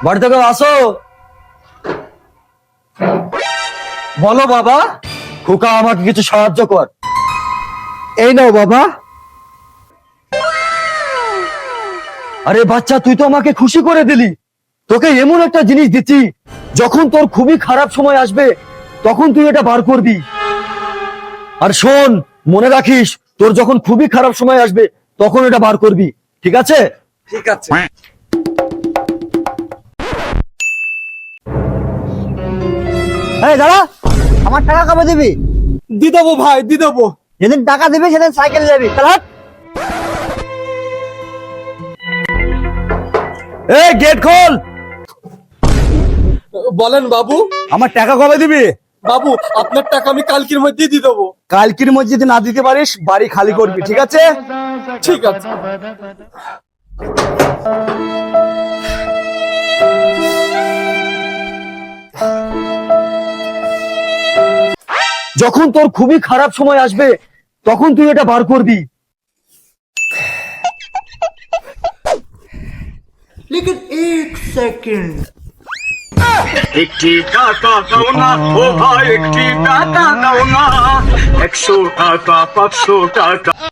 বাড়ি থেকে আসো। বলো বাবা। খোকা আমাকে কিছু সাহায্য কর। এই নাও বাবা। আরে বাচ্চা, তুই তো আমাকে খুশি করে দিলি। তোকে এমন একটা জিনিস দিচ্ছি, যখন তোর খুবই খারাপ সময় আসবে তখন তুই এটা বার করবি। আর শোন, মনে রাখিস, তোর যখন খুবই খারাপ সময় আসবে তখন এটা বার করবি, ঠিক আছে? ঠিক আছে। এই দাঁড়া, আমার টাকা কবে দিবি? দি দেবো ভাই, দি দেবো। যেদিন টাকা দিবি সেদিন সাইকেল যাবি। তাহলে হাট। এই গেট খোল। বলেন বাবু। আমার টাকা কবে দিবি? বাবু, আপনার টাকা আমি কালকের মধ্যে দিয়ে দেবো। কালকের মধ্যে যদি না দিতে পারিস বাড়ি খালি করবি, ঠিক আছে? ঠিক আছে। যখন তোর খুবই খারাপ সময় আসবে তখন তুই এটা বার করবি। लेकिन एक सेकंड। একটি টাকা দাও না ও ভাই, একটি টাকা দাও না, 100 টাকা 500 টাকা।